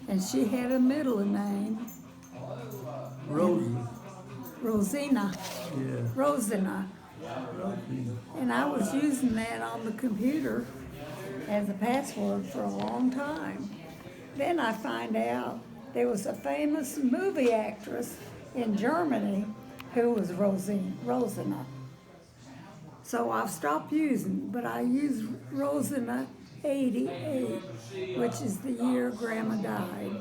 And she had a middle name, Rosie. Rosina. Yeah. Rosina. Rosie. And I was using that on the computer as a password for a long time. Then I find out there was a famous movie actress in Germany who was Rosina. So I've stopped using, but I use Rosina 88, which is the year Grandma died.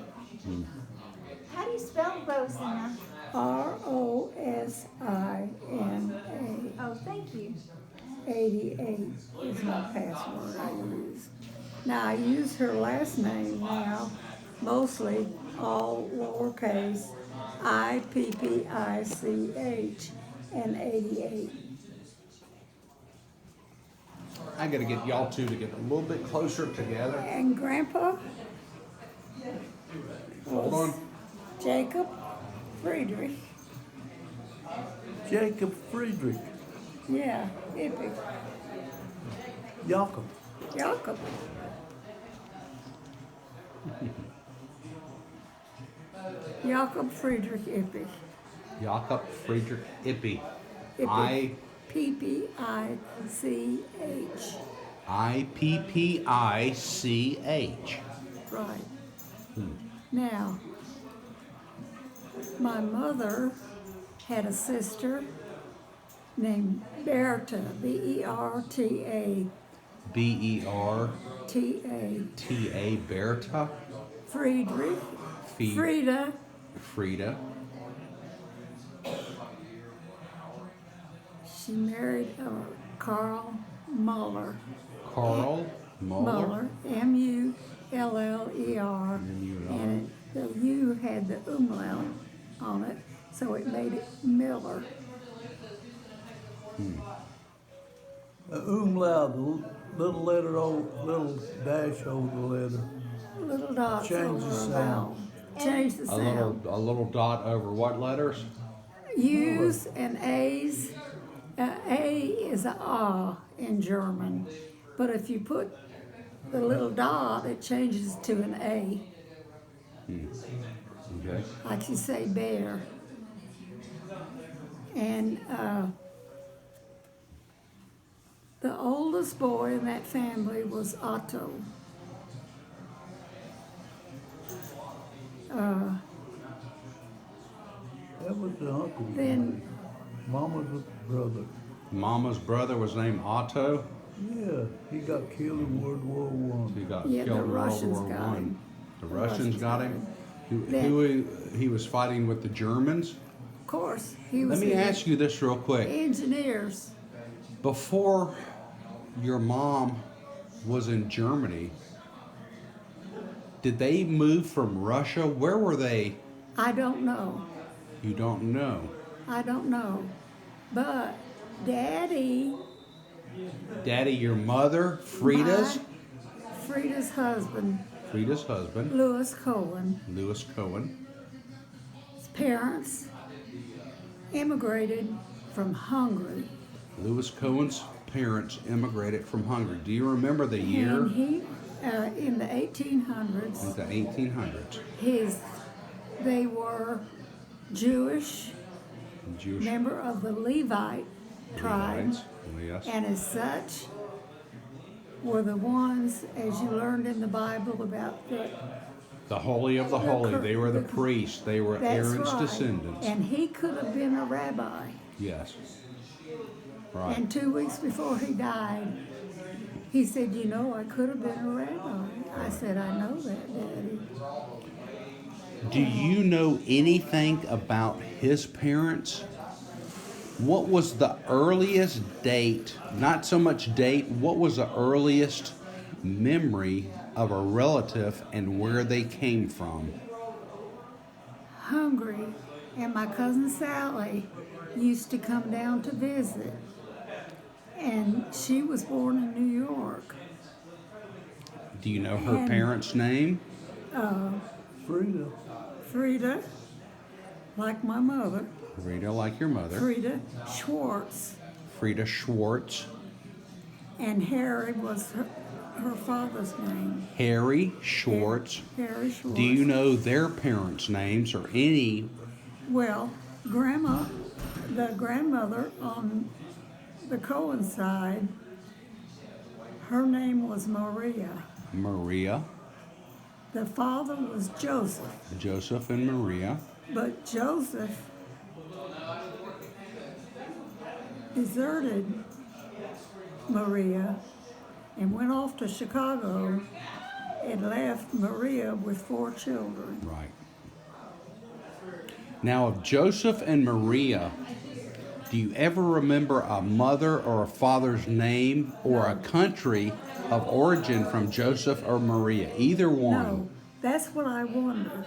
How do you spell Rosina? Rosina. Oh, thank you. 88 is my password I use. Now I use her last name now, mostly all lowercase, IPPICH, and 88. I got to get y'all two to get a little bit closer together. And Grandpa Hold was on. Jacob Friedrich. Jacob Friedrich. Yeah, Ippig. Jakob. Jacob. Jacob Friedrich Ippig. Jakob Friedrich Ippy. Ippig. PPICH. IPPICH. Right. Now, my mother had a sister named Berta, Berta, BERTA. Berta. Friedrich, Fe- Frida, Frida. she married Carl Muller. Carl Muller. Muller, and the U had the umlaut on it, so it made it Miller. The umlaut, the little letter, little dash over the letter. Little dots Change the over a sound. vowel. Change the sound. A little dot over what letters? U's and A's. A is a ah in German, but if you put the little dot, it changes to an A, Okay. like you say bear. And the oldest boy in that family was Otto. That was the uncle. Then Mama's brother. Mama's brother was named Otto. Yeah, he got killed in World War He One. got Yeah, the killed in World Russians War got One. him. The The Russians Russians got got him. Then- He was fighting with the Germans. of course he was Let me in ask you this real quick. engineers. Before your mom was in Germany, did they move from Russia? Where were they? I don't know. You don't know. I don't know. But Daddy, Daddy, your mother, Frida's Frida's husband, husband, Louis Cohen, Louis Cohen. his parents immigrated from Hungary. Louis Cohen's parents immigrated from Hungary. Do you remember the year? And he, in the 1800s, In the 1800s. they were Jewish, Jewish member of the Levite tribe, Levites. Yes. and as such were the ones, as you learned in the Bible about The Holy of the Holy. They were the priests. They were that's Aaron's right. descendants. And he could have been a rabbi. Yes. Right. And 2 weeks before he died, he said, "You know, I could have been a rabbi." I said, "I know that, Daddy." Do you know anything about his parents? What was the earliest date, not so much date, what was the earliest memory of a relative and where they came from? Hungry, and my cousin Sally used to come down to visit. And she was born in New York. Do you know her And- parents' name? Frida. Frida, like my mother, Rita, like your mother. Frida Schwartz. Frida Schwartz. And Harry was her father's name. Harry Schwartz. Harry Schwartz. Do you know their parents' names or any? Well, the grandmother on the Cohen side, her name was Maria. Maria, The father was Joseph, Joseph, and Maria. but Joseph deserted Maria and went off to Chicago and left Maria with 4 children. Right. Now, of Joseph and Maria, do you ever remember a mother or a father's name or a country of origin from Joseph or Maria? Either one. No, that's what I wonder,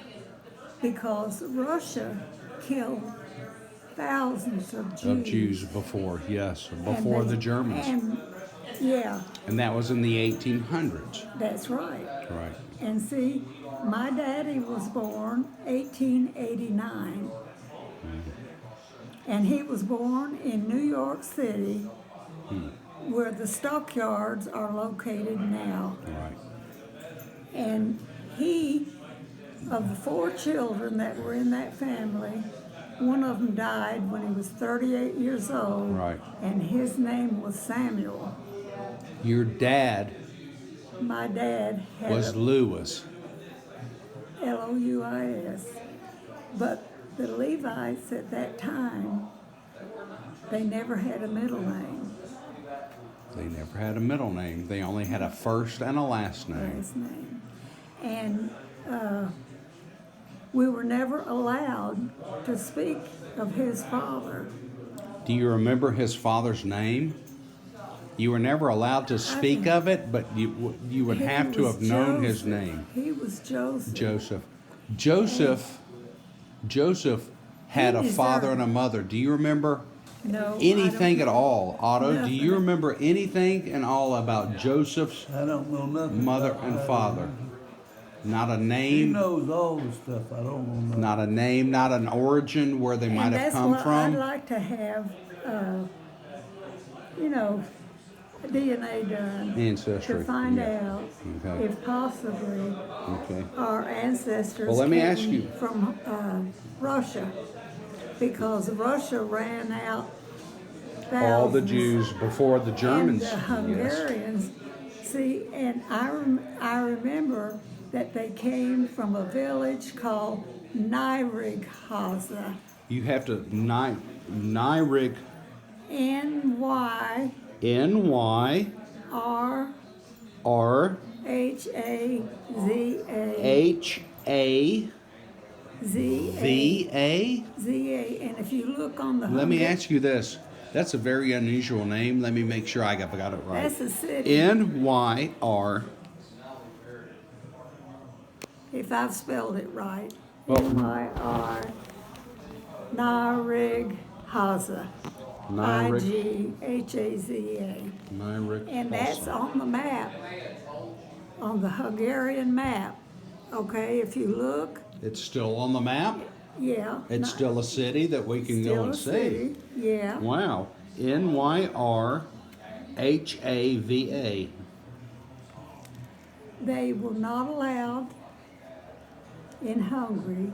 because Russia killed thousands of Jews. Of Jews before, yes, before the Germans. Yeah, And that was in the 1800s. that's right. Right. And see, my daddy was born 1889. And he was born in New York City, where the stockyards are located now. Right. And he, of the 4 children that were in that family, one of them died when he was 38 years old. Right. And his name was Samuel. Your dad My dad had was Lewis. Louis. But the Levites at that time, they never had a middle name. They never had a middle name. They only had a first and a last name. Last name. And we were never allowed to speak of his father. Do you remember his father's name? You were never allowed to speak of it, but you would have to have known his name. He was Joseph. Joseph had a father and a mother. Do you remember No, anything at all, Otto? Do you Nothing. remember anything and all about Joseph's I don't know nothing. mother about and that. father? Not a He name, knows all the stuff. I don't know nothing. not a name, not an origin where they might And have that's come what from. I'd like to have, DNA done. Ancestry, To find yeah. out Okay. if possibly Okay. our ancestors Well, let me came ask you. from Russia, because Russia ran out All the thousands. Jews before the Germans. And the Yes. Hungarians. See, and I remember that they came from a village called Nyíregyháza. You have to Nyrig Nyyregyháza. Nyryhaza. And if you look on the Let me Hungary- ask you this. That's a very unusual name. Let me make sure I got it right. That's a city. Nyr. If I've spelled it right. Well- Nyr. Nyíregyháza. Ighaza. Nyrig. And that's on the map, on the Hungarian map. Okay, if you look, It's still on the map. yeah. It's still a city that we can go still and a see. city. Yeah. Wow. Nyrhava. They were not allowed in Hungary.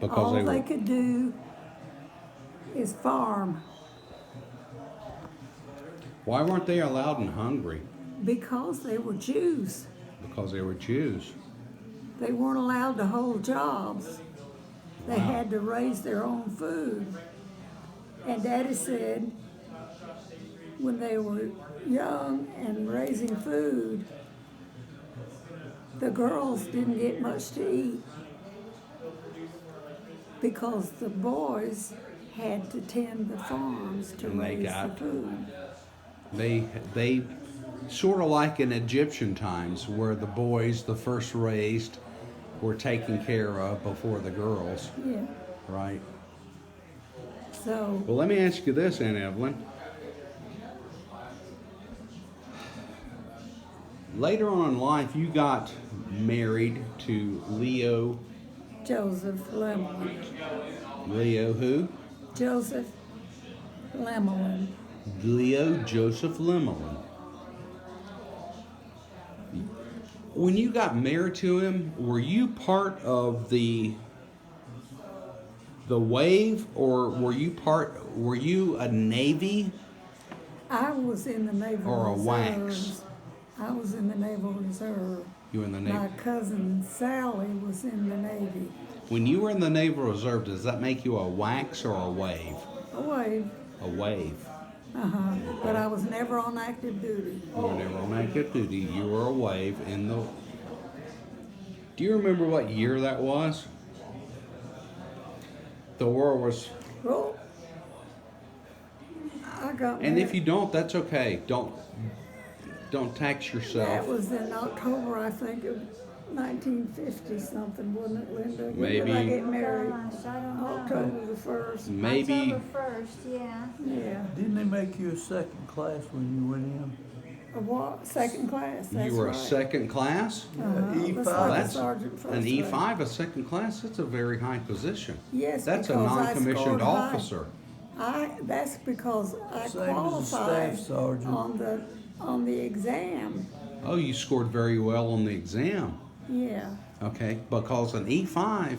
Because All they they were. could do is farm, Why weren't they allowed in Hungary? because they were Jews. Because they were Jews. They weren't allowed to hold jobs. They had to raise their own food. And Daddy said when they were young and raising food, the girls didn't get much to eat because the boys had to tend the farms to And they raise got- the food. They sort of like in Egyptian times where the boys, the first raised, were taken care of before the girls, Yeah. right? So Well, let me ask you this, Aunt Evelyn. Later on in life, you got married to Leo. Joseph Lemelin. Leo who? Joseph Lemelin. Leo Joseph Lemelin. When you got married to him, were you part of the wave, or were you a Navy? I was in the Naval Or a wax. Reserves. I was in the Naval Reserve. You were in the Navy. My cousin Sally was in the Navy. When you were in the Naval Reserve, does that make you a wax or a wave? A wave. A wave. But I was never on active duty. You were never on active duty. You were a wave in the. Do you remember what year that was? The war was. Well, I got And married. if you don't, that's okay. Don't tax That yourself. was in October, I think, of 1950 something, wasn't it, Linda? When Maybe. did I get married? Gosh, I don't know. October the 1st. Maybe. October 1st, yeah. Yeah. Didn't they make you a second class when you went in? A what? Second class. That's You were right. a second class? E5. That's like Well, a That's sergeant first an rate. E5, a second class. That's a very high position. Yes, That's a because I non-commissioned scored high. officer. That's because I Same as a qualified staff sergeant. on the exam. Oh, you scored very well on the exam. Yeah, Okay, because an E5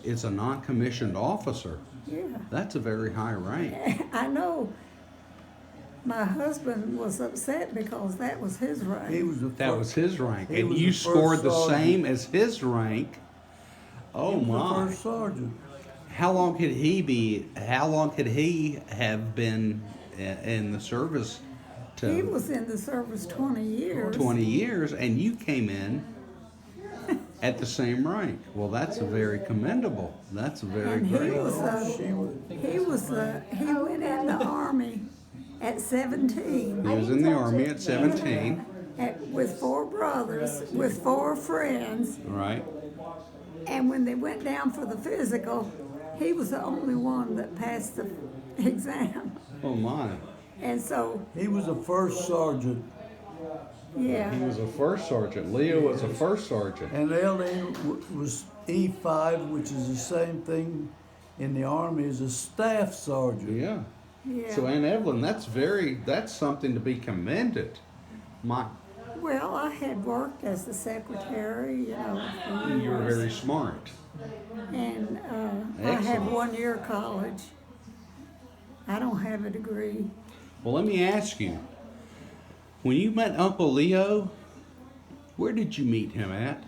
is a non-commissioned officer. yeah. That's a very high rank. I know. My husband was upset because that was his He rank. was the That was his rank. He And was you the first scored the sergeant. same as his rank. Oh the my. first sergeant. How long could he have been in the service to He was in the service 20 years. 20 years, and you came in at the same rank? Well, that's a very commendable. That's a very And he great. was he went in the army at 17 He was in the army at 17, with 4 brothers, with 4 friends. right? And when they went down for the physical, he was the only one that passed the exam. Oh my. And so, He was the first sergeant, He yeah, was a first sergeant. Leo was a first sergeant. and Ellen was E5, which is the same thing in the Army as a staff sergeant. Yeah. yeah. So Aunt Evelyn, that's something to be commended. My, Well, I had worked as the secretary, for you were years. very smart. And I had Excellent. 1 year of college. I don't have a degree. Well, let me ask you. When you met Uncle Leo, where did you meet him at?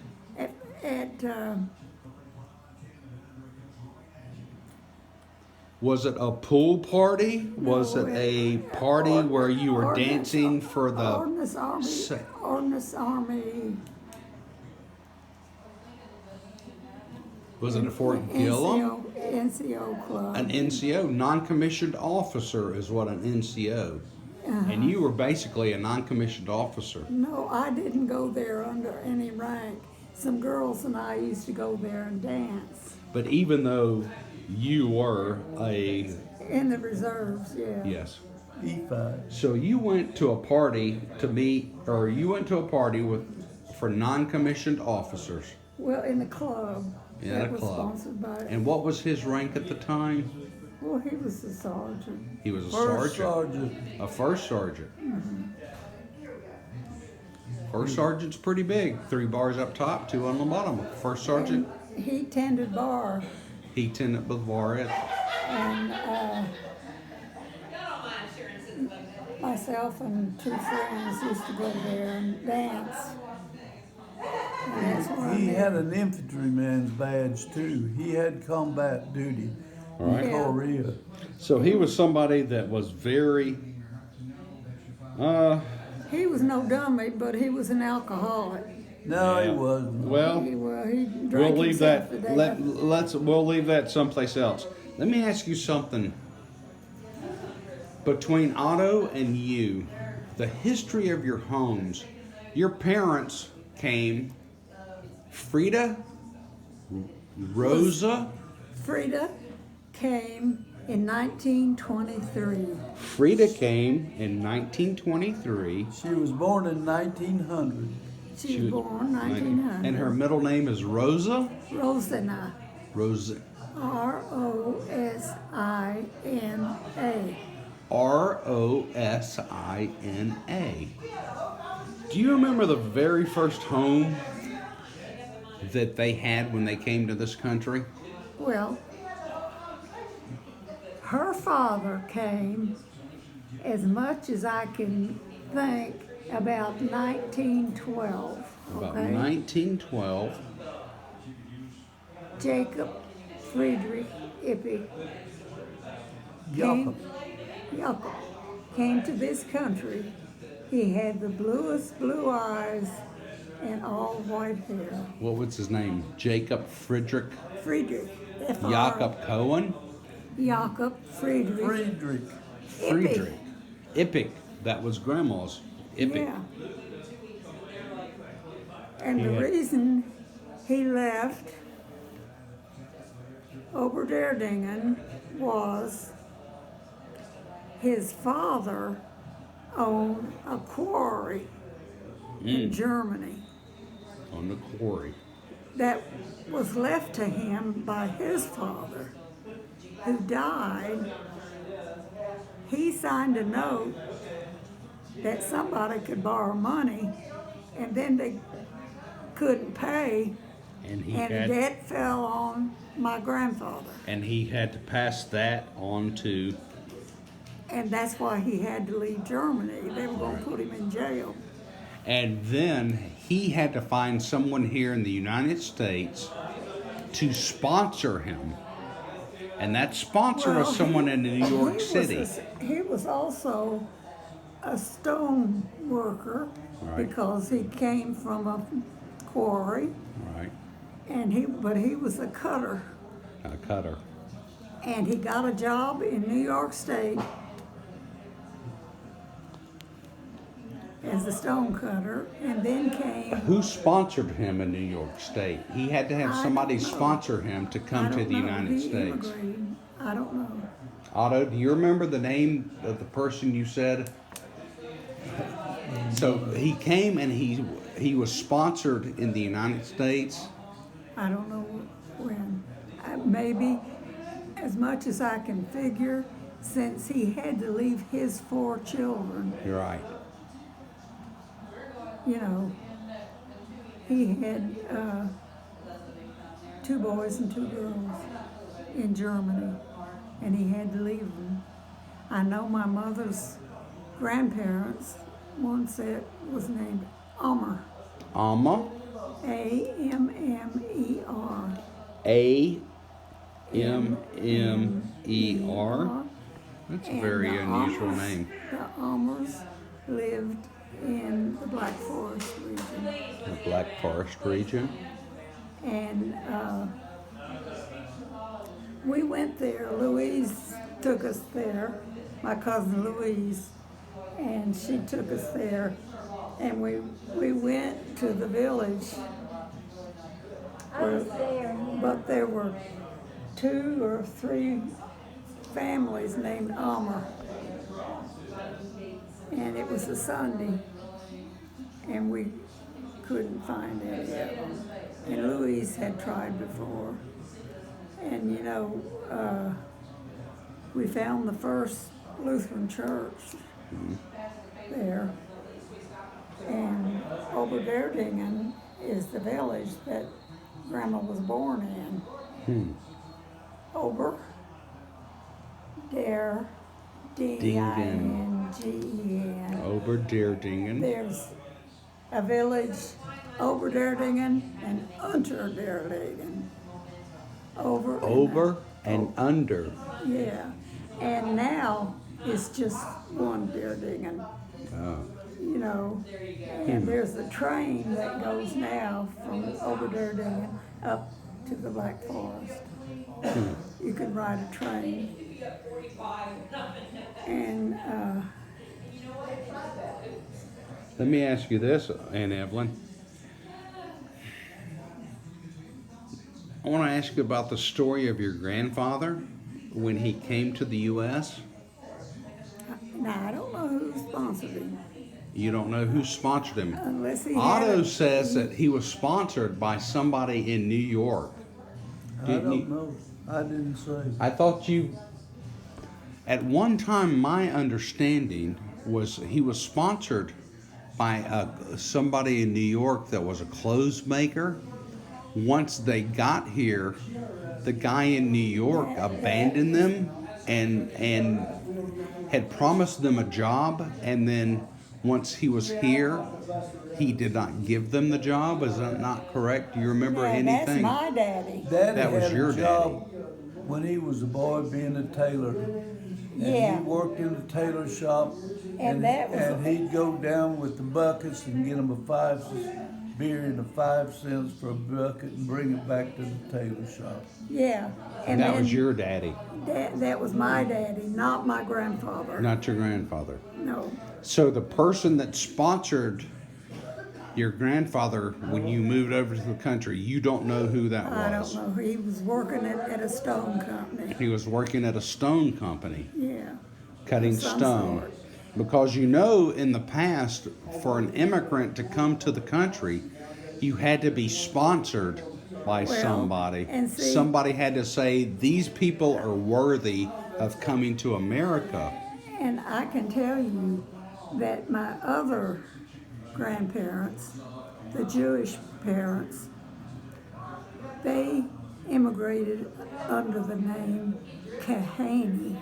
Was it a pool party? Was No, it a party where you were dancing for the? Ordnance Army. sa- Ordnance Army. Was it a Fort Gillum? NCO club. An NCO, non-commissioned officer, is what an NCO. And you were basically a non-commissioned officer. No, I didn't go there under any rank. Some girls and I used to go there and dance. But even though you were a In the reserves, yeah. yes, E5. so you went to a party to meet, or you went to a party for non-commissioned officers. Well, in the club. In that a was club. sponsored by. And what was his rank at the time? Well, he was a sergeant. He was a First sergeant. sergeant. A first sergeant. First sergeant's pretty big. 3 bars up top, 2 on the bottom. First sergeant, And he tended bar, he tended Bavaria. and myself and 2 friends used to go there and dance. And that's where I He met- had an infantryman's badge too. He had combat duty Right. in Yeah. Korea. So he was somebody that was very, He was no dummy, but he was an alcoholic. No, he Yeah. wasn't. well, He we'll drank leave himself that. to death. We'll leave that someplace else. Let me ask you something. Between Otto and you, the history of your homes, your parents came. Frida, Rosa. Frida came in 1923. Frida came in 1923. She was born in 1900. She was born 1900. And her middle name is Rosa. Rosina. Rosa. Rosina. Rosina. Do you remember the very first home that they had when they came to this country? Well, her father came, as much as I can think, about 1912. About Okay? 1912. Jacob Friedrich Ippy Jacob. Jacob came to this country. He had the bluest blue eyes and all white hair. What was his name? Jacob Friedrich Friedrich. Jacob Cohen? Jacob Friedrich. Friedrich. Friedrich. Ippig. That was Grandma's. Ippig. Yeah. And the Yeah. reason he left Oberderdingen was his father owned a quarry in Germany On the quarry. that was left to him by his father, who died. He signed a note that somebody could borrow money, and then they couldn't pay, And he and had debt fell on my grandfather. and he had to pass that on to And that's why he had to leave Germany. They were going to put him in jail. and then he had to find someone here in the United States to sponsor him. And that sponsor was someone in New York City. He was also a stone worker Right. because he came from a quarry, Right. but he was a cutter. A cutter. And he got a job in New York State as a stone cutter, and then came. Who sponsored him in New York State? He had to have I somebody don't know. sponsor him to I come to don't the know, United he States. immigrated. I don't know. Otto, do you remember the name of the person you said? So he came and he was sponsored in the United States. I don't know when. Maybe, as much as I can figure, since he had to leave his 4 children, You're right. you know, he had 2 boys and 2 girls in Germany, and he had to leave them. I know my mother's grandparents, one set was named Ammer, Amma. Ammer. Ammer. That's a And very the unusual Ammers- name. The Ammers lived in the Black Forest region. The Black Forest region. And we went there. Louise took us there, my cousin Louise, and she took us there. And we went to the village, I was there. Yeah. but there were 2 or 3 families named Ammer. And it was a Sunday, and we couldn't find any of them. And Louise had tried before. And you know, we found the first Lutheran church there. And Oberderdingen is the village that Grandma was born in. Ober, der, D-I-N-G-E-N. Oberderdingen. There's a village, Oberderdingen and Unterderdingen. Over and under. Yeah, and now it's just one Derdingen, Oh. you know. And there's a train that goes now from Oberderdingen up to the Black Forest. You can ride a train. And Let me ask you this, Aunt Evelyn. I want to ask you about the story of your grandfather when he came to the U.S. now I don't know who sponsored him, You don't know who sponsored him. unless he Otto had says that he was sponsored by somebody in New York. I Didn't don't you- know. I didn't say. I thought you. At one time, my understanding was he was sponsored by somebody in New York that was a clothes maker. Once they got here, the guy in New York abandoned them and had promised them a job, and then once he was here, he did not give them the job. Is that not correct? Do you remember Yeah, anything? that's my daddy. Daddy That was had your a job when he was a boy being a tailor. And Yeah. he worked in the tailor shop. And that was- and he'd go down with the buckets and get him a beer and 5 cents for a bucket and bring it back to the tailor shop. Yeah. And that was then your daddy, that was my daddy, not my grandfather. not your grandfather. No. So the person that sponsored your grandfather when you moved over to the country, you don't know who that I was. don't know. He was working at a stone company. He was working at a stone company, Yeah. cutting Of some stone. sort. Because you know, in the past, for an immigrant to come to the country, you had to be sponsored by Well, somebody. and see- Somebody had to say, these people are worthy of coming to America. And I can tell you that my other grandparents, the Jewish parents, they immigrated under the name Kahane,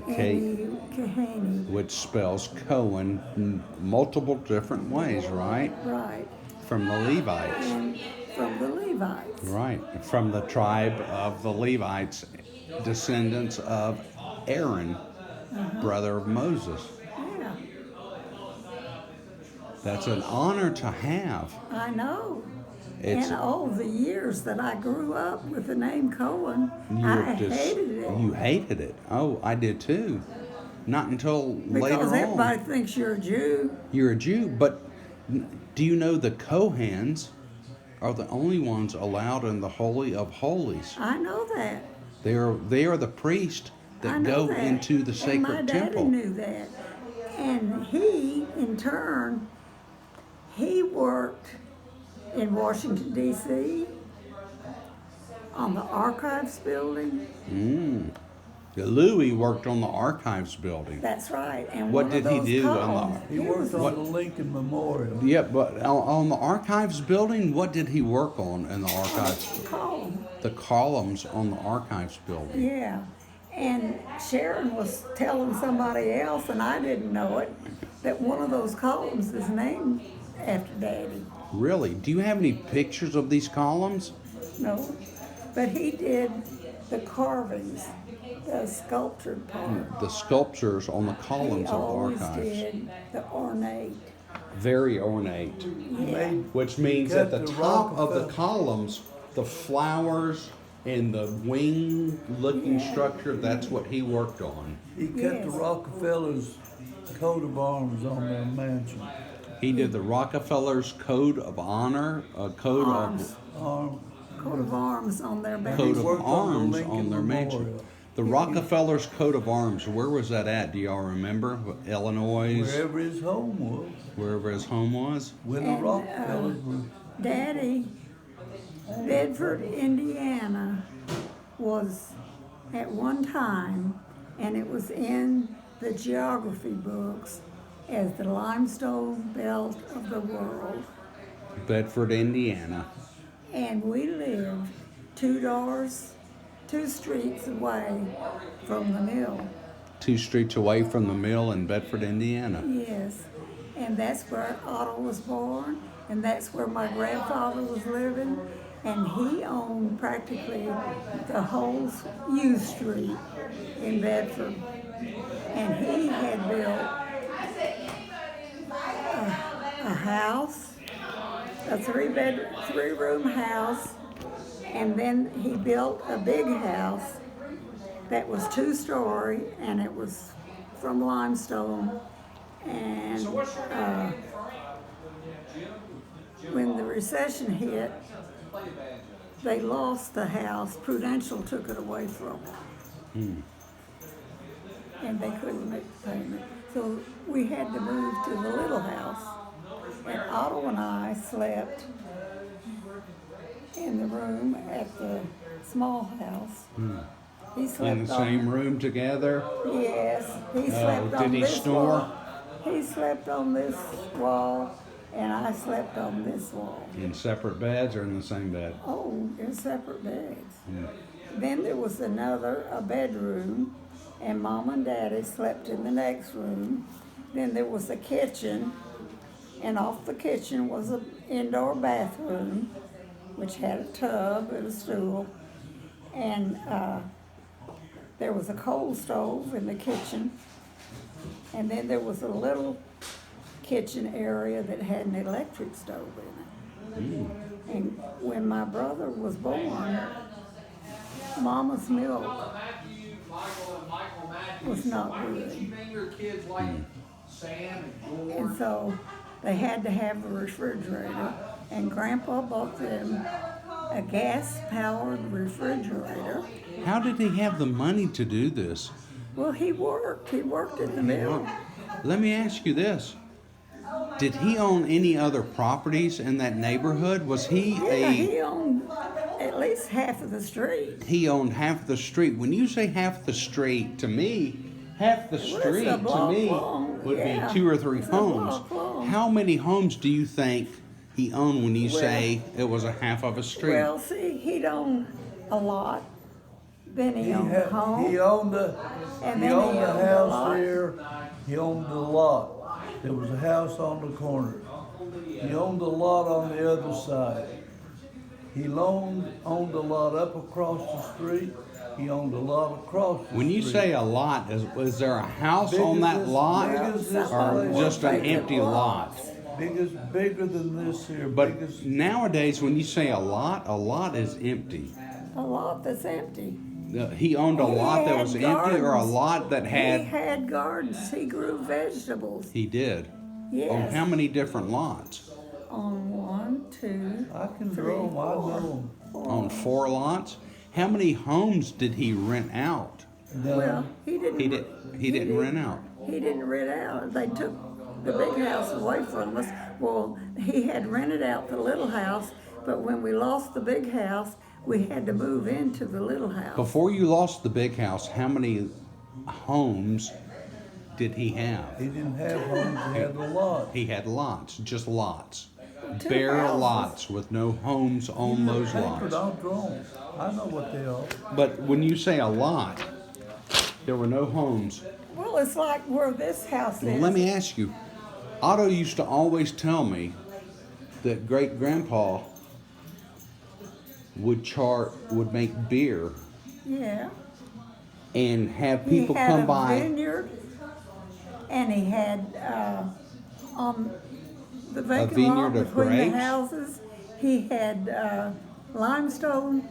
K-A-H-N-E, Kahane. Which spells Cohen in multiple different ways, right? Right. From the Levites. And from the Levites. Right. From the tribe of the Levites, descendants of Aaron, brother of Moses. Yeah, That's an honor to have. I know. It's- And all the years that I grew up with the name Cohen, You I just- hated it. You hated it. Oh, I did too. Not until later Because everybody on. thinks you're a Jew. You're a Jew, but do you know the Kohens are the only ones allowed in the Holy of Holies? I know that. They are the priests I that know go that. into the And sacred my daddy temple. knew that. And he, in turn, he worked in Washington, D.C., on the Archives building. Louis worked on the archives building. That's right. And What one of did he those do on the- columns, He it worked was on the Lincoln Memorial. Yeah, but on the archives building, what did he work on in the archives? a column. The columns on the archives building. Yeah. And Sharon was telling somebody else, and I didn't know it, that one of those columns is named after Daddy. Really? Do you have any pictures of these columns? No. But he did the carvings, the sculptured part. The sculptures on the He columns of the always archives. did the ornate. Very ornate. Yeah. Which means Cut at the the top of the Rockefeller- columns, the flowers and the wing-looking structure, that's what he worked on. He cut Yes. the Rockefellers' coat of arms on their mansion. He did the Rockefellers' Code of Honor, code Arms. Arm. Coat of arms on their back. Code worked of on the Arms Lincoln on their mansion. Memorial. The Rockefellers' Coat of Arms, where was that at? Do y'all remember? Illinois, Wherever his home was. wherever his home was? When the And, Rockefellers were. Daddy, Bedford, Indiana, was at one time, and it was in the geography books as the limestone belt of the world. Bedford, Indiana. And we lived 2 streets away from the mill. 2 streets away from the mill in Bedford, Indiana. Yes, and that's where Otto was born, and that's where my grandfather was living, and he owned practically the whole U Street in Bedford. And he had built a house, a 3-room house, and then he built a big house that was 2-story, and it was from limestone. And when the recession hit, they lost the house. Prudential took it away from them. And they couldn't make the payment. So we had to move to the little house. And Otto and I slept in the room at the small house. He slept In the on- same room together? Yes, he slept Did on he this snore? floor. He slept on this wall, and I slept on this wall. In separate beds or in the same bed? Oh, in separate beds. Mm. Then there was a bedroom, and Mom and Daddy slept in the next room. Then there was a kitchen, and off the kitchen was an indoor bathroom, which had a tub and a stool. And there was a coal stove in the kitchen. And then there was a little kitchen area that had an electric stove in it. Mm. And when my brother was born, Mama's milk was not good. And so they had to have a refrigerator, and Grandpa bought them a gas-powered refrigerator. How did he have the money to do this? Well, he worked at the mill. Let me ask you this. Did he own any other properties in that neighborhood? Was he Yeah, he owned at least half of the street. He owned half the street. When you say half the street, to me, half the Well, it's street a to block me long. would Yeah, be 2 or 3 it's a homes. block long. How many homes do you think he owned when you Well- say it was a half of a street? Well, see, he'd owned a lot. Then he owned a home. He owned the, And he then owned he the owned a house lot. here, he owned the lot. There was a house on the corner. He owned the lot on the other side. He owned a lot up across the street. He owned a lot across the street. When you say a lot, is there a house Big on as that this- lot, big as this or place. just an Vacant empty lot? lots. Bigger than this here, But big as, nowadays, when you say a lot is empty. A lot that's empty. He owned a He lot that had was empty, or a gardens. lot that He had. had gardens. He grew vegetables. He did. Yes. On how many different lots? On 1, 2, I can 3, draw 'em, I 4. know 'em. On 4 lots? How many homes did he rent out? Well, he didn't. He didn't rent out. He didn't rent out. They took the big house away from us. Well, he had rented out the little house, but when we lost the big house, we had to move into the little house. Before you lost the big house, how many homes did he have? He didn't have homes, he had a lot. He had lots, just lots. Two Bare houses. lots with no homes on those Paper, lots. don't draw 'em. I know what they are. But when you say a lot, there were no homes. Well, it's like where this house Well, is. let me ask you. Otto used to always tell me that great grandpa would make beer Yeah. and have He people had come a by. vineyard, and he had on the vacant vineyard lot of between grapes? the houses. He had limestone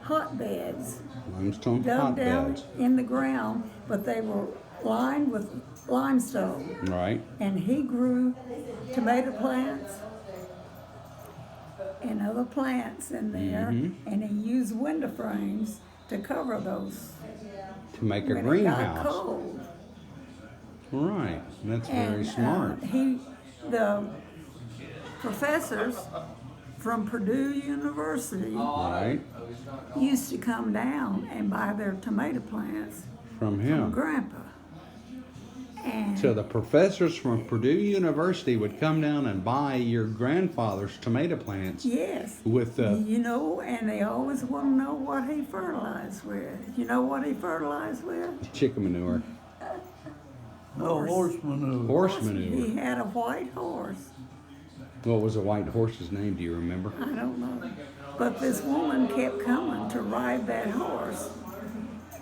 hotbeds Limestone dug down hotbeds, in the ground, but they were lined with limestone. right? And he grew tomato plants and other plants in there, and he used window frames to cover those To make a when it got greenhouse. cold. Right. That's very And smart. the professors from Purdue University Right. used to come down and buy their tomato plants From from him. Grandpa. And So the professors from Purdue University would come down and buy your grandfather's tomato plants yes, with the. you know, and they always want to know what he fertilized with. You know what he fertilized with? Chicken manure, No, horse manure. horse He manure. had a white horse. What was the white horse's name? Do you remember? I don't know. But this woman kept coming to ride that horse.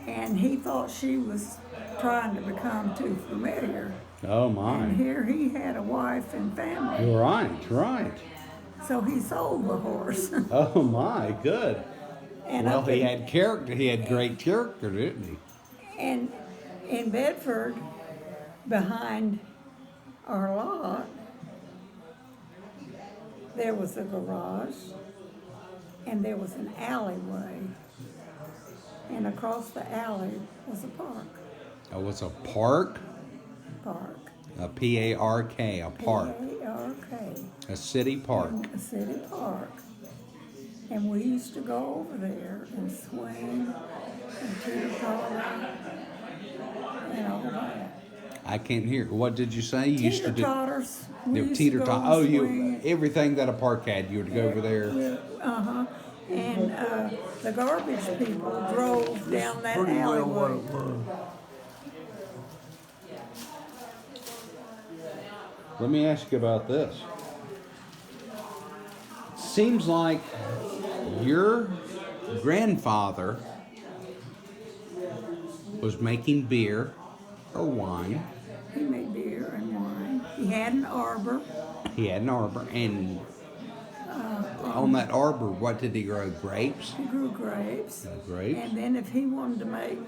And he thought she was trying to become too familiar. Oh And my! here he had a wife and family. Right, right. So he sold the horse. Oh my, good. And Well, up he in- had character. He had great character, didn't he? And in Bedford, behind our lot, there was a garage and there was an alleyway. And across the alley was a park. Oh, it's a park. A P-A-R-K, a park, P-A-R-K. a city park. A city park. And we used to go over there and swing and teeter-totter and all that. I can't hear. What did you say? You used to do Teeter-totters. We the used to teeter go tot. and Oh, swing. everything that a park had, you would go over there. Uh-huh. And the garbage people drove down that Pretty well what alleyway. it was. Let me ask you about this. Seems like your grandfather was making beer or wine. He made beer and wine. He had an arbor. He had an arbor, and on that arbor, what did he grow? Grapes? He grew grapes. Grapes? And then if he wanted to make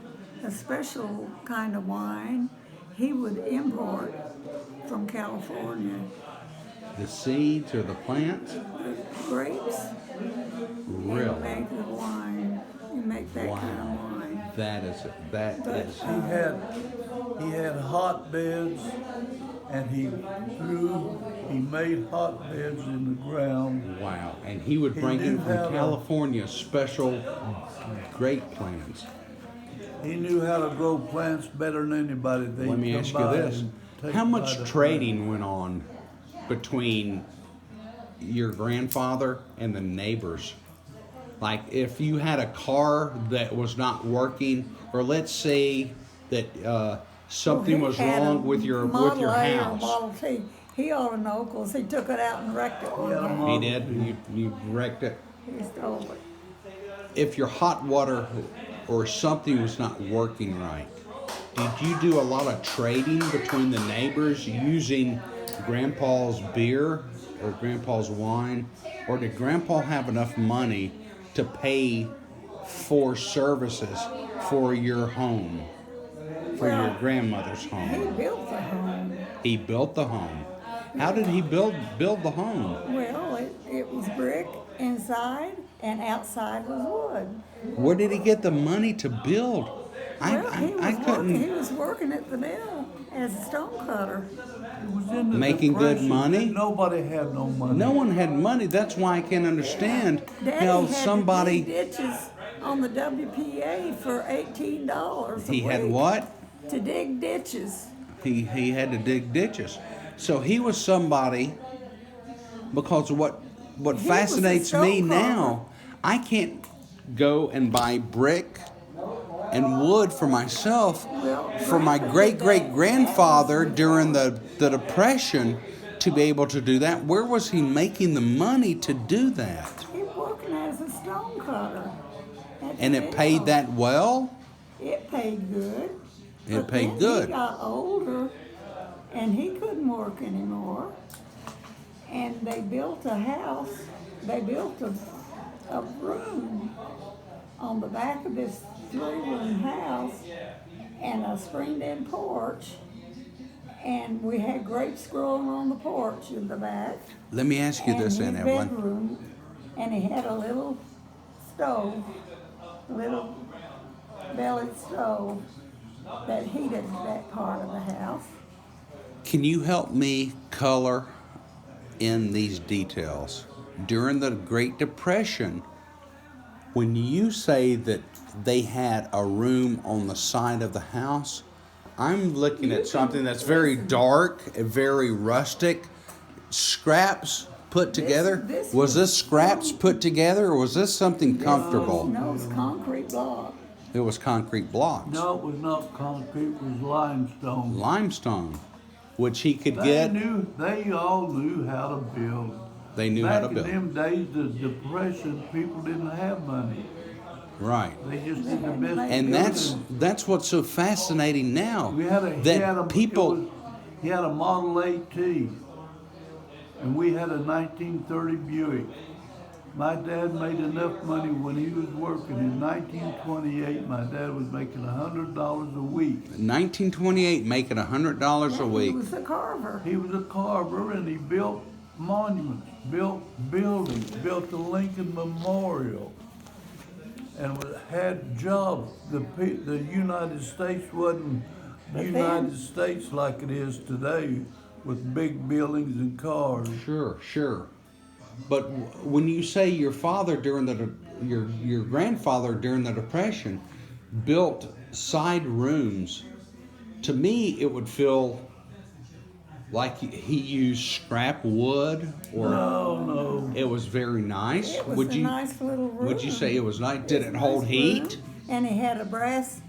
a special kind of wine, he would import from California The seeds or the plants? the grapes and Really? make the wine. You make that kind of wine. That is. He had hotbeds, and he made hotbeds in the ground. Wow. And he would He bring in knew from how to- California special grape plants. He knew how to grow plants better than anybody. They Let me come ask you by this. and take How by much the trading went on between your grandfather and the neighbors? Like if you had a car that was not working, or let's say that something He was had a wrong with your Model A or house. Model T. He ought to know because he took it out and wrecked it one Yeah, day. He did. You wrecked it. He stole it. If your hot water or something was not working right, did you do a lot of trading between the neighbors using Grandpa's beer or Grandpa's wine? Or did Grandpa have enough money to pay for services for your home, for your Well, grandmother's He home? built the home. He built the home. How did he build the home? Well, it was brick inside and outside was wood. Where did he get the money to build? Well, I couldn't. He was working at the mill as a stone cutter. It was in the Making good Depression. money? Nobody had no money. No one had money. That's why I can't understand Daddy how had somebody. to dig ditches on the WPA for $18 a He had week what? to dig ditches. He had to dig ditches. So he was somebody. Because what was a fascinates me stone now, I can't go and buy brick and wood for myself. Well, For my Grandpa great did that. great grandfather during the Depression to be able to do that. Where was he making the money to do that? He was working as a stone cutter. at the And it paid mill. that well? It paid good. It But paid then good. He got older and he couldn't work anymore. And they built a house, they built a room on the back of this 3-room house and a screened-in porch. And we had grapes growing on the porch in the back. Let me ask you this, and then, his Evelyn. bedroom, and he had a little stove, a little bellied stove that heated that part of the house. Can you help me color in these details? During the Great Depression, when you say that they had a room on the side of the house, I'm looking at something that's very dark, very rustic, scraps put together. this Was was this scraps put together, or was this something comfortable? No, it's concrete block. It was concrete blocks. No, it was not concrete. It was limestone. Limestone, which he could They get. They all knew how to build. They knew how to Back build. in them days, the Depression, people didn't have money. Right. They just did the best. they And could. that's what's so fascinating now. We had a, that people. he had a Model AT, and we had a 1930 Buick. My dad made enough money when he was working. In 1928, my dad was making $100 a week. 1928, making $100 a He week. was a carver. He was a carver, and he built monuments, built buildings, built the Lincoln Memorial, and had jobs. The United States wasn't the But United then- States like it is today, with big buildings and cars. Sure. But when you say your father during your grandfather during the Depression built side rooms To me, it would feel like he used scrap wood, or No. it was very nice. It was Would a you nice little room. would you say it was nice? Did was it a hold nice heat? room, and he had a brass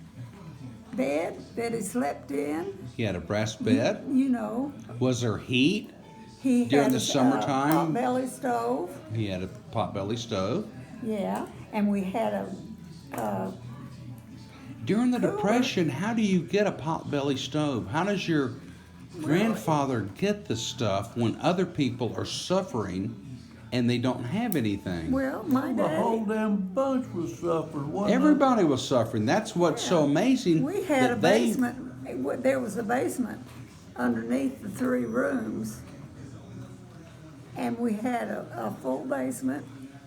bed that he slept in. He had a brass bed. You know, Was there heat? he During had the a summertime? potbelly stove. He had a potbelly stove. Yeah, and we had a During the Cooler. Depression, how do you get a potbelly stove? How does your grandfather get the stuff when other people are suffering and they don't have anything? well, my The whole daddy. damn bunch was suffering. wasn't it? Everybody was suffering. That's what's so amazing. We had a that they- basement. There was a basement underneath the 3 rooms, and we had a full basement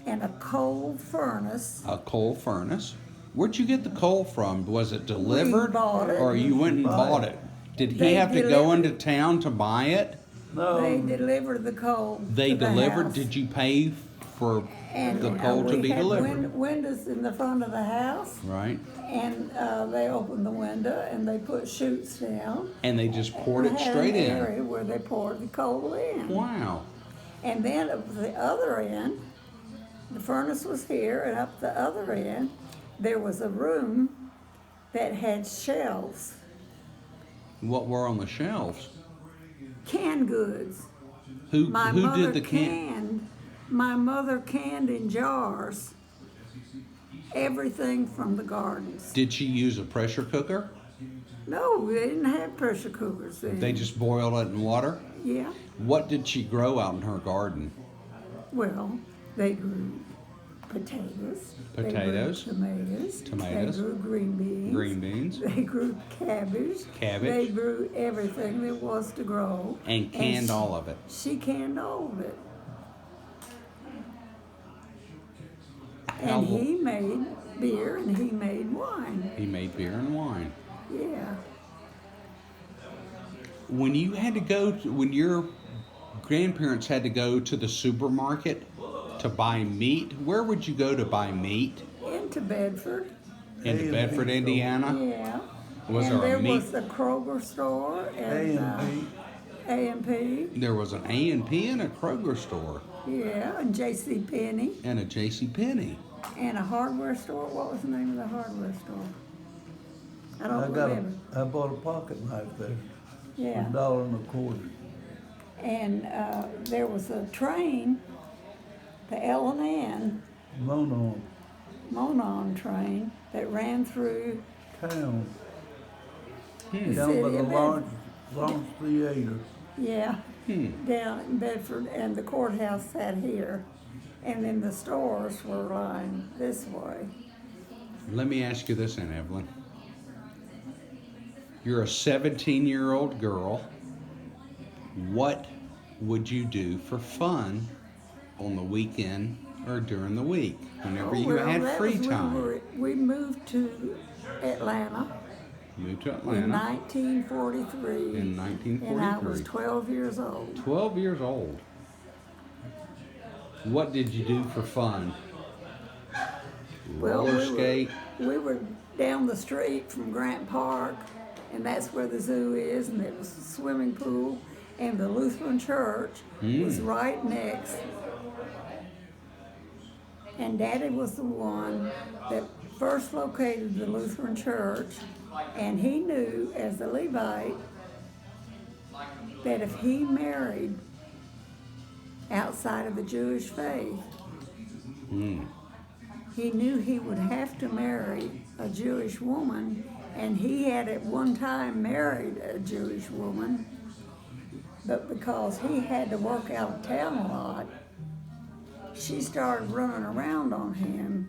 and a coal furnace. A coal furnace. Where'd you get the coal from? Was it delivered, bought it. or you went and bought it? Did he They have to go delivered. into town to buy it? No. They delivered the coal. They to the delivered. house. Did you pay for And the coal to we be had delivered? windows in the front of the house, Right. and they opened the window and they put chutes down. And they just poured it They had straight an in. area where they poured the coal in. Wow. And then at the other end, the furnace was here, and up the other end, there was a room that had shelves, What were on the shelves? canned goods. Who My who mother did the can? My mother canned in jars everything from the gardens. Did she use a pressure cooker? No, they didn't have pressure cookers then. They just boiled it in water? Yeah, What did she grow out in her garden? well, they grew potatoes. Potatoes. They grew tomatoes. Tomatoes. They grew green beans. Green beans. They grew cabbage. Cabbage. They grew everything there was to grow. And canned all of it. She canned all of it. How And lo- he made beer and he made wine. He made beer and wine. Yeah. When you had to go to, when your grandparents had to go to the supermarket to buy meat, where would you go to buy meat? Into Bedford. Into A&P Bedford, store. Indiana? Yeah. Was and there a meat? was the Kroger store and A&P. A&P. There was an A&P and a Kroger store Yeah, and J.C. Penney and a J.C. Penney. and a hardware store. What was the name of the hardware store? I don't remember. I bought a pocket knife there. Yeah. $1.25. And there was a train, the L&N Monon train that ran through Town. the Down city by the of Lawrence Bedford. Theater. Yeah, down in Bedford, and the courthouse sat here, and then the stores were lying this way. Let me ask you this, Aunt Evelyn. You're a 17-year-old girl. What would you do for fun on the weekend or during the week, whenever you Well, had that free was time? we moved to Atlanta Moved to in Atlanta 1943. in And I was 1943. 12 years old. 12 years old. What did you do for fun? Well, Roller skate? We were down the street from Grant Park, and that's where the zoo is, and there was a swimming pool, and the Lutheran church was right next. And Daddy was the one that first located the Lutheran church, and he knew as a Levite that if he married outside of the Jewish faith, he knew he would have to marry a Jewish woman, and he had at one time married a Jewish woman, but because he had to work out of town a lot, she started running around on him,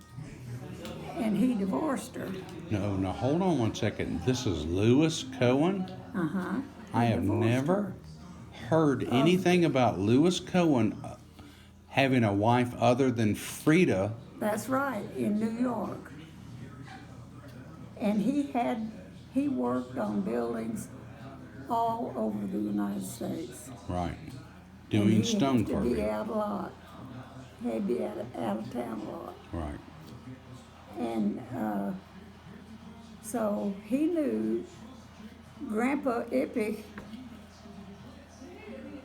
and he divorced her. No, hold on one second. This is Lewis Cohen? Uh-huh. I have never heard anything about Lewis Cohen having a wife other than Frida. That's right, in New York. And he worked on buildings all over the United States. Right. And Doing he stone had to be carving. out a lot. He'd be out of town a lot. Right. And so he knew Grandpa Ippy,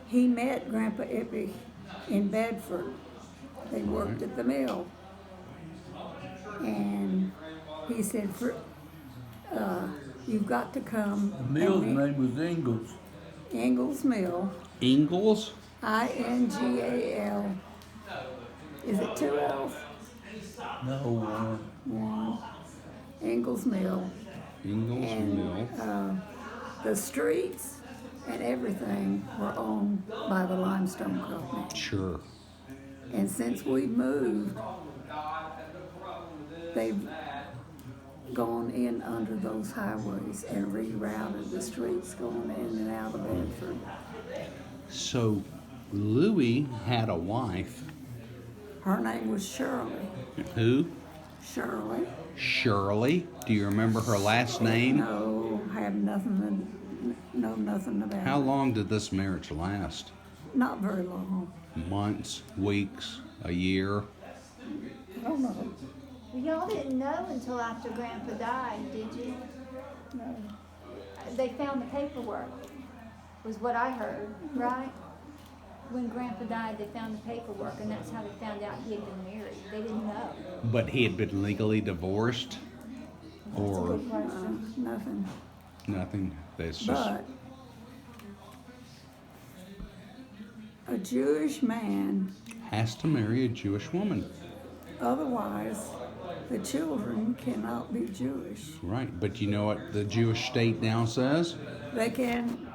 he met Grandpa Ippy in Bedford. They worked at the mill. And he said, you've got to come. The mill's and name was Ingalls. Ingalls Mill, Ingalls? Ingal. Is it 2 L's? No, One. Ingalls Mill. Ingalls Mill. And the streets and everything were owned by the limestone company. Sure. And since we moved, they've gone in under those highways and rerouted the streets going in and out of Bedford. So Louis had a wife. Her name was Shirley. Who? Shirley. Shirley. Do you remember her last name? No, have nothing, know nothing about How it. long did this marriage last? Not very long. Months, weeks, a year? I don't know. Y'all didn't know until after Grandpa died, did you? No. They found the paperwork, was what I heard, right? When Grandpa died, they found the paperwork, and that's how they found out he had been married. They didn't know. But he had been legally divorced? Or Good question. Nothing. nothing? That's just. But a Jewish man, Has to marry a Jewish woman. otherwise the children cannot be Jewish. Right. But you know what the Jewish state now says? They can,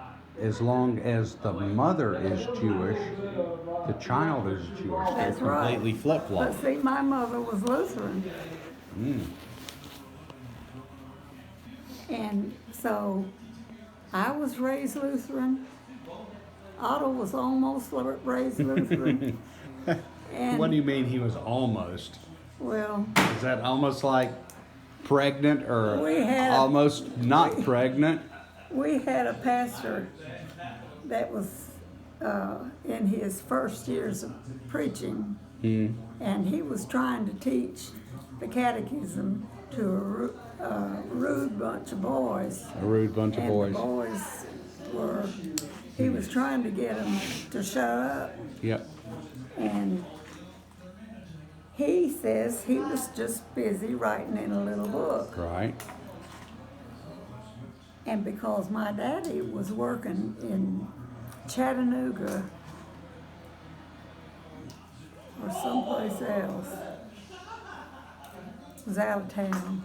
As long as the mother is Jewish, the child is Jewish. That's They're right. completely flip-flop. but see, my mother was Lutheran. And so I was raised Lutheran. Otto was almost raised Lutheran. And, What do you mean he was almost? well, Is that almost like pregnant or We had- almost not pregnant? we had a pastor that was in his first years of preaching, and he was trying to teach the catechism to a rude bunch of boys. A rude bunch of And boys. the boys were, he was trying to get them to shut up. Yep. And he says he was just busy writing in a little book. Right. And because my daddy was working in Chattanooga or someplace else, was out of town,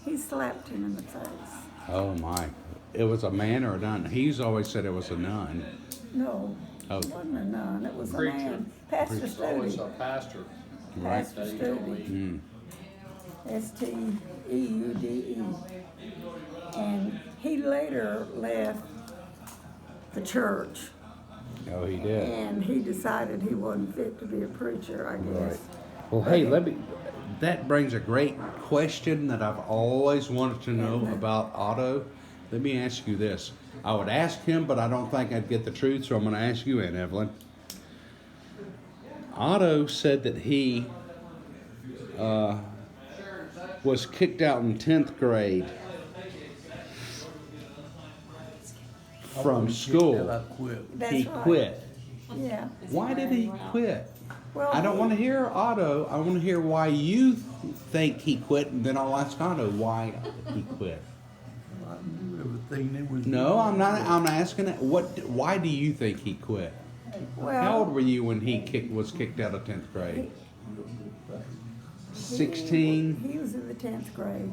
he slapped him in the face. Oh my. It was a man or a nun? He's always said it was a nun. No, Oh. it wasn't a nun, it was a Preacher. man. Pastor It's always Studi. a pastor. Pastor That he told Studi. me. Steude. And he later left the church, Oh, he did. and he decided he wasn't fit to be a preacher, I guess. Right. Well, hey, that brings a great question that I've always wanted to know about Otto. Let me ask you this. I would ask him, but I don't think I'd get the truth, so I'm going to ask you, Aunt Evelyn. Otto said that he was kicked out in 10th grade from school. I quit. That's He right. quit. Yeah. Why did he quit? Well, I don't want to hear Otto. I want to hear why you think he quit, and then I'll ask Otto why he quit. I knew everything that was. No, I'm not. I'm asking it. Why do you think he quit? How old were you when he was kicked out of 10th grade? 16. He was in the 10th grade.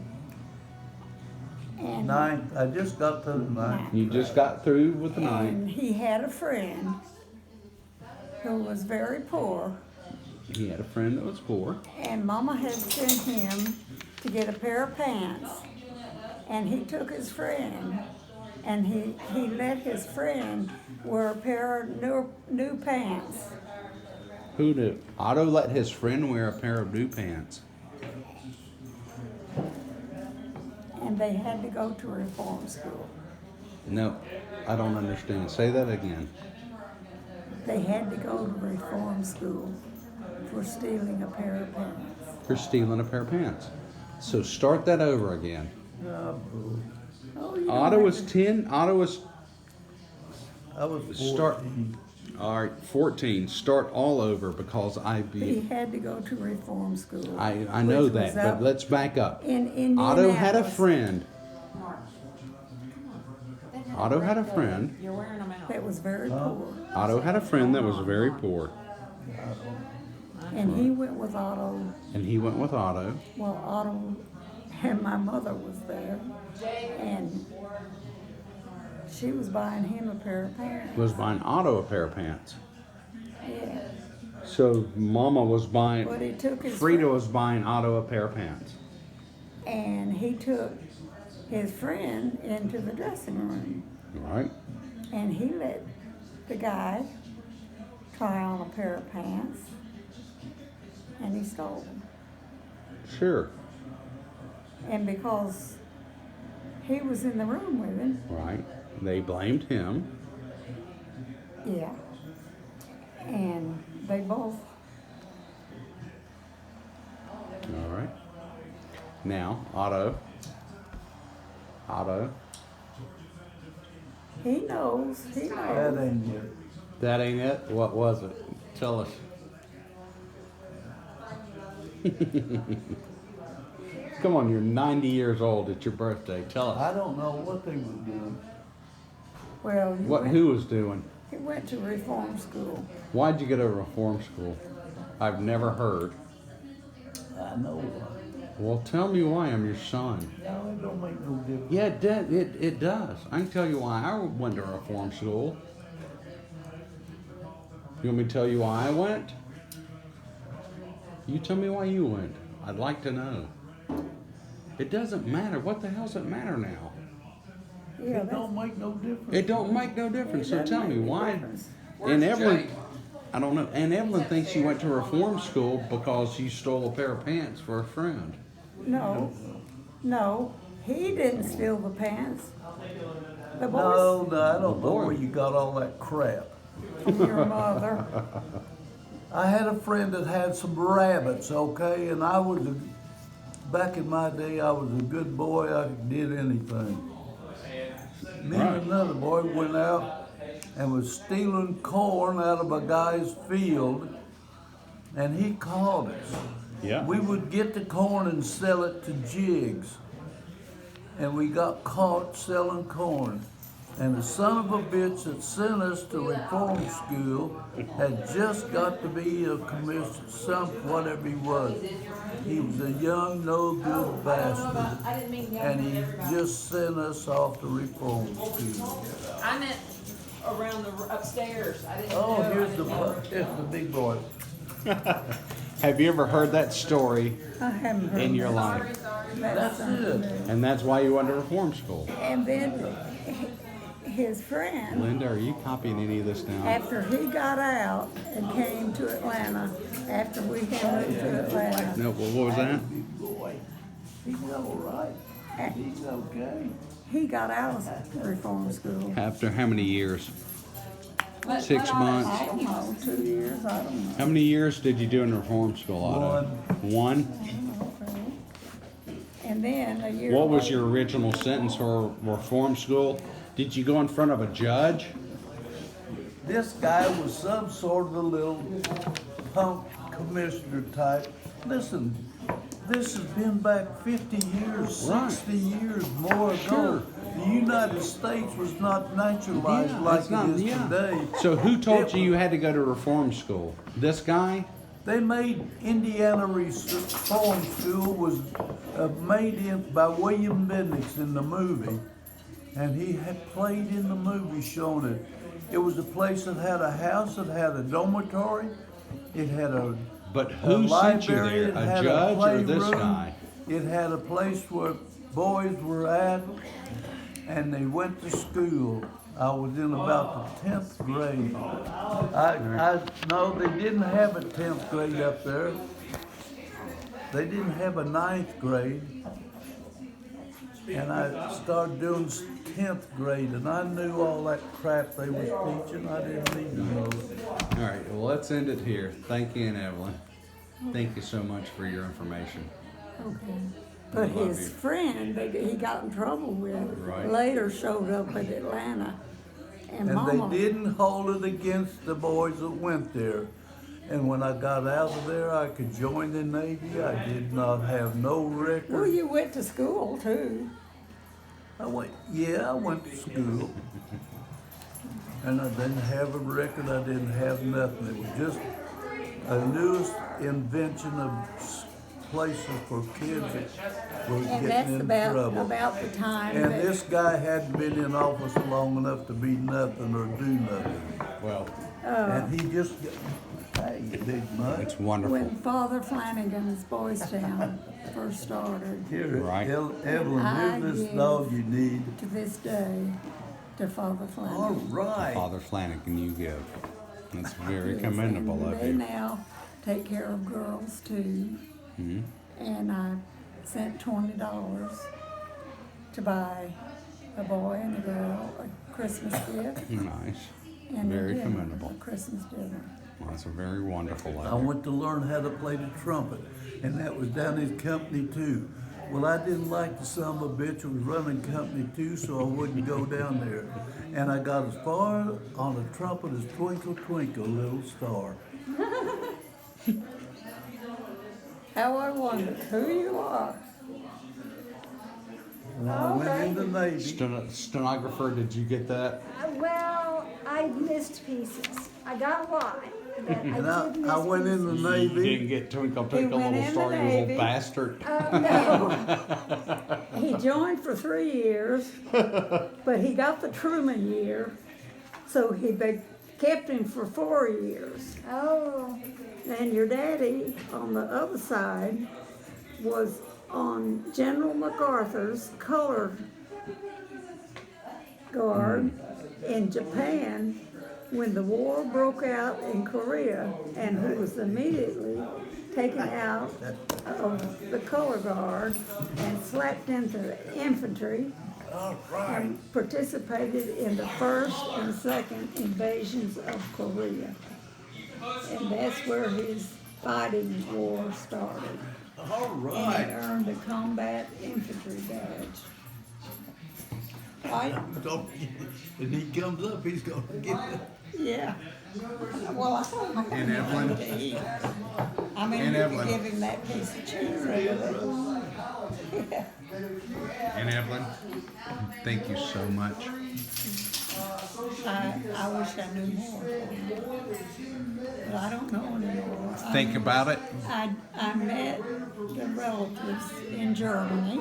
And, Ninth, I just got to the ninth. You just got through with the ninth. and he had a friend who was very poor, He had a friend that was poor. and Mama had sent him to get a pair of pants. And he took his friend, and he let his friend wear a pair of new pants. Who knew? Otto let his friend wear a pair of new pants. And they had to go to reform school. No, I don't understand. Say that again. They had to go to reform school for stealing a pair of pants. For stealing a pair of pants. So start that over again. Oh, you don't Otto was have to- 10. Otto was I was 14. start. All right, 14. Start all over because He had to go to reform school. I know which that, was up but let's back up. in Indianapolis. Otto had a friend. Otto had a friend. You're wearing them out. that was very poor. Otto had a friend that was very poor, And he went with Otto. and he went with Otto. Well, Otto and my mother was there. And she was buying him a pair of pants. Was buying Otto a pair of pants. Yeah. So Mama was buying. But he took his Frida was buying Otto a pair of pants. and he took his friend into the dressing room. Right. And he let the guy try on a pair of pants. And he stole them. Sure. And because he was in the room with him, Right. They blamed him. yeah. And they both, All right. Now Otto. he knows. That ain't it. That ain't it. What was it? Tell us. Come on, you're 90 years old. It's your birthday. Tell us. I don't know what they were doing. Well, Who was doing? he went to reform school. Why'd you go to reform school? I've never heard. I know. Well, tell me why. I'm your son. No, it don't make no difference. Yeah, it does. I can tell you why I went to reform school. You want me to tell you why I went? You tell me why you went. I'd like to know. It doesn't matter. What the hell does it matter now? Yeah, It don't make no difference. It don't make no difference. So doesn't tell me make any why. difference. And Evelyn, I don't know. And Evelyn thinks you went to reform school because you stole a pair of pants for a friend. No, he didn't steal the pants. The boys No, I don't know boy. where you got all that crap. from your mother. I had a friend that had some rabbits, okay, and back in my day, I was a good boy. I did anything. Me Right. and another boy went out and was stealing corn out of a guy's field, and he caught us. Yeah. We would get the corn and sell it to jigs, and we got caught selling corn. And the son of a bitch that sent us to reform school had just got to be a commissioner, whatever he was. He was a young, no good bastard. I didn't mean And he just sent us off to reform school. I meant around the upstairs. I didn't Oh, know. here's the big boy. Have you ever heard that story I haven't heard in your that. life? That's it. And that's why you went to reform school. And then his friend, Linda, are you copying any of this down? after he got out and came to Atlanta, after we had moved to Atlanta, No, what was that? Big boy. He's all right. He's okay. he got out of reform school. After how many years? But- 6 but I- months. I don't know, 2 years, I don't know. How many years did you do in reform school, Otto? One? And then a year What was later- your original sentence for reform school? Did you go in front of a judge? This guy was some sort of a little punk commissioner type. Listen, this has been back 50 years, Right. 60 years more ago. Sure. The United States was not naturalized like it's not- it is yeah. today. So who told It- you had to go to reform school? This guy? They made Indiana Reform School was made by William Bendix in the movie, and he had played in the movie showing it. It was a place that had a house, that had a dormitory, it had a But who sent you library, there? it A had judge or this playroom, guy? It had a place where boys were at, and they went to school. I was in about the 10th grade. No, they didn't have a 10th grade up there. They didn't have a 9th grade. And I started doing 10th grade, and I knew all that crap they was teaching. I didn't need to know it. All right, well, let's end it here. Thank you, Aunt Evelyn. Thank you so much for your information. Okay. But love his you. friend that he got in trouble with Right. later showed up in Atlanta. And And Mama, they didn't hold it against the boys that went there. And when I got out of there, I could join the Navy. I did not have no well, record. you went to school too. I went to school. And I didn't have a record, I didn't have nothing. It was just a newest invention of places for kids that were And getting that's in trouble. about the time And that, this guy hadn't been in office long enough to be nothing or do nothing. Well, And he just, hey, you big mug. it's wonderful. when Father Flanagan's Boys Town first started, Here, Right. Evelyn, I here's this give- dog you need. to this day, to Father All Flanagan. right. Father Flanagan, you give. That's very Yes, commendable and of they you. now take care of girls too. Mhm. And I sent $20 to buy a boy and a girl a Christmas gift Nice. and Very a dinner, commendable. a Christmas dinner. Well, that's a very wonderful I of you. went to learn how to play the trumpet, and that was down in company too. Well, I didn't like the son of a bitch who was running company too, so I wouldn't go down there. And I got as far on the trumpet as Twinkle Twinkle Little Star. How I wondered who you are. When I went in the Navy, Stenographer, did you get that? Well, I missed pieces. I got a lot, but and I did miss I went in the pieces. You didn't Navy, get Twinkle Twinkle went Little in Star, the you little Navy. bastard. No, He joined for 3 years, but he got the Truman year, so kept him for 4 years. oh, And your daddy, on the other side, was on General MacArthur's color guard in Japan when the war broke out in Korea, and he was immediately taken out of the color guard and slapped into the infantry and participated in the first and second invasions of Korea. And that's where his fighting war started. all And he right. earned a combat infantry badge. Right? And he comes up, he's gonna get it. Yeah. Well, I don't know. And Evelyn? To eat. I mean, And you Evelyn? could give him that piece of cheese over there. And Evelyn, thank you so much. I wish I knew more. But I don't know anymore. Think about it. I met the relatives in Germany.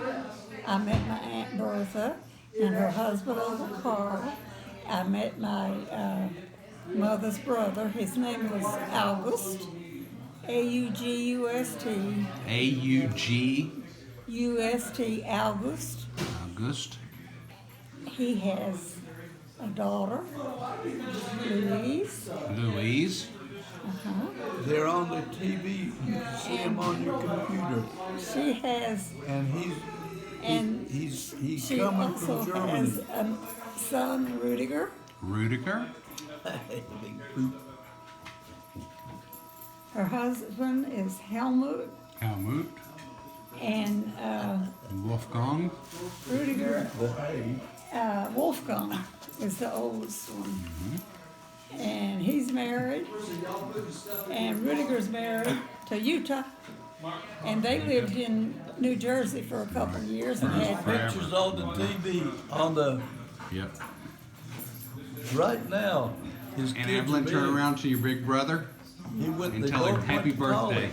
I met my Aunt Bertha and her husband Uncle Carl. I met my mother's brother. His name was August, August, A-U-G, Ust, August. August. He has a daughter, Louise. Louise. They're on the TV, you can see them on your computer. She has, And and he's she coming also from has Germany. a son, Rudiger. Rudiger. Big poop. Her husband is Helmut, Helmut. and Wolfgang. Rudiger, The hay. Wolfgang is the oldest one. And he's married, and Rudiger's married to Utah. And they lived in New Jersey for a couple of years and had Pictures on the TV, on the, Yep. right now, his And kids Evelyn, are turn big. around to your big brother He went, and they tell him both happy went to birthday. college.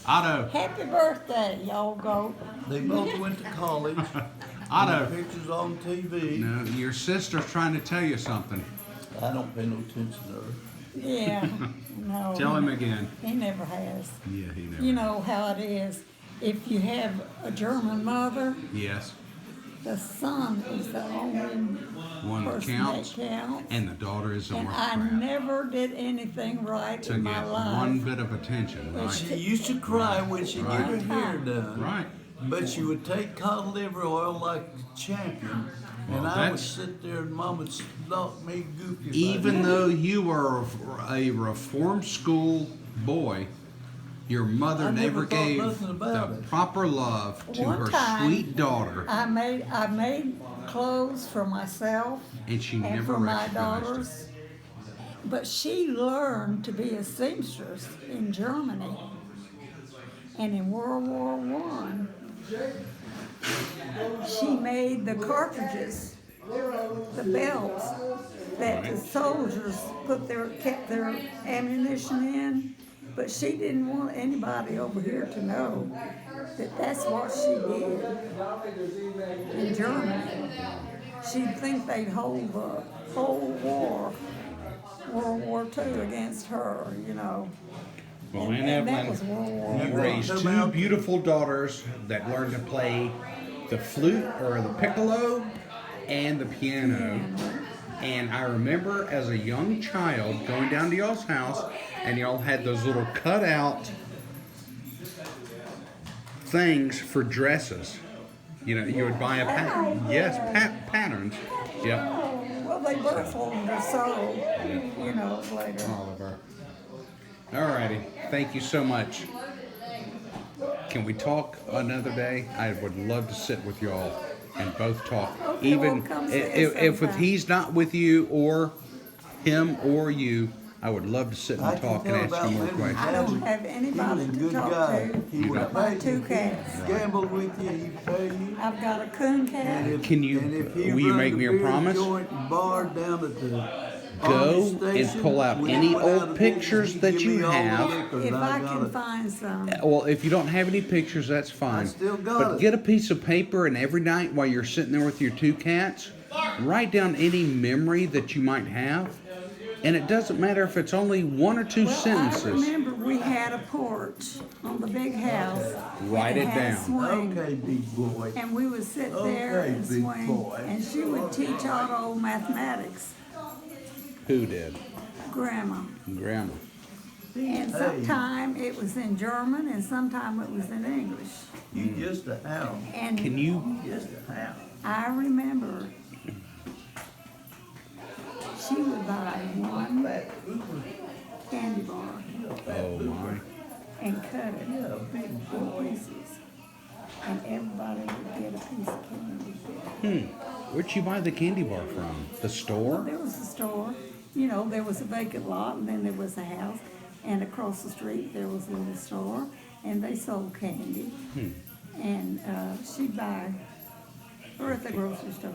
Otto. happy birthday, y'all go. They both went to college. Otto. Pictures on TV. No, your sister's trying to tell you something. I don't pay no attention to her. Yeah, no. Tell him again. He never has. Yeah, he never. You know how it is. If you have a German mother, Yes. the son is the only One that person counts. that counts. And the daughter is a And worth I crap. never did anything right To in get my life. one bit of attention, right? She used to cry when she get her hair done. Right. But she would take cod liver oil like a champion. And Well, I would that's- sit there and Mom would knock me goofy. if I Even did. though you were a reform school boy, Your mother I never never thought gave nothing about the it. proper love to One her time, sweet daughter, I made clothes for myself and she and never for my recognized it. daughters. But she learned to be a seamstress in Germany. And in World War I, she made the cartridges, the belts that the soldiers kept their ammunition in. But she didn't want anybody over here to know that that's what she did in Germany. She'd think they'd hold the whole war, World War II, against her, you know. Well, And Aunt that was Evelyn, World War you I. raised two beautiful daughters that learned to play the flute or the piccolo and the piano. And I remember as a young child going down to y'all's house, and y'all had those little cutout things for dresses. You know, you would buy a pattern. Yes, patterns. Yep. Well, they both learned to sew, you know, later. Oliver. Alrighty. Thank you so much. Can we talk another day? I would love to sit with y'all and both talk. Okay, Even well, come see us if sometime. he's not with you or him or you, I would love to sit I and can talk and tell ask about you more Leonard. questions. I don't have He anybody was a to good talk guy. to He would but my pay two you. cats. Gamble with you, he'd pay you. I've got a coon And cat. if- Can you- and if he will you run make the me a beer promise? joint and bar down at the Go Army and station, pull out when he any went out old of business, pictures he'd that give you me all the have. liquor, and If I got can it. find some. Well, if you don't have any pictures, that's fine. I still got But it. get a piece of paper, and every night while you're sitting there with your two cats, write down any memory that you might have. And it doesn't matter if it's only one or two Well, I sentences. remember we had a porch on the big house. Write and it had a down. swing. Okay, big boy. And we would sit there Okay, and big swing, boy. and she would teach Otto mathematics, Who did? Grandma. Grandma. And sometime it was in German, and sometime it was in English. You just a hound. And Can you? Just a hound. I remember she would buy one candy bar Oh my. and cut it Yeah, big in boy. pieces, and everybody would get a piece of candy. Where'd you buy the candy bar from? The Well, store? there was a store, you know, there was a vacant lot, and then there was a house, and across the street there was a little store, and they sold candy. And she'd buy her at the grocery store.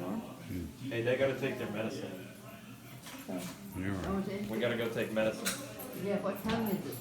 Hey, they gotta take their medicine. So, You're right. We gotta go take medicine. Yeah, what time is it?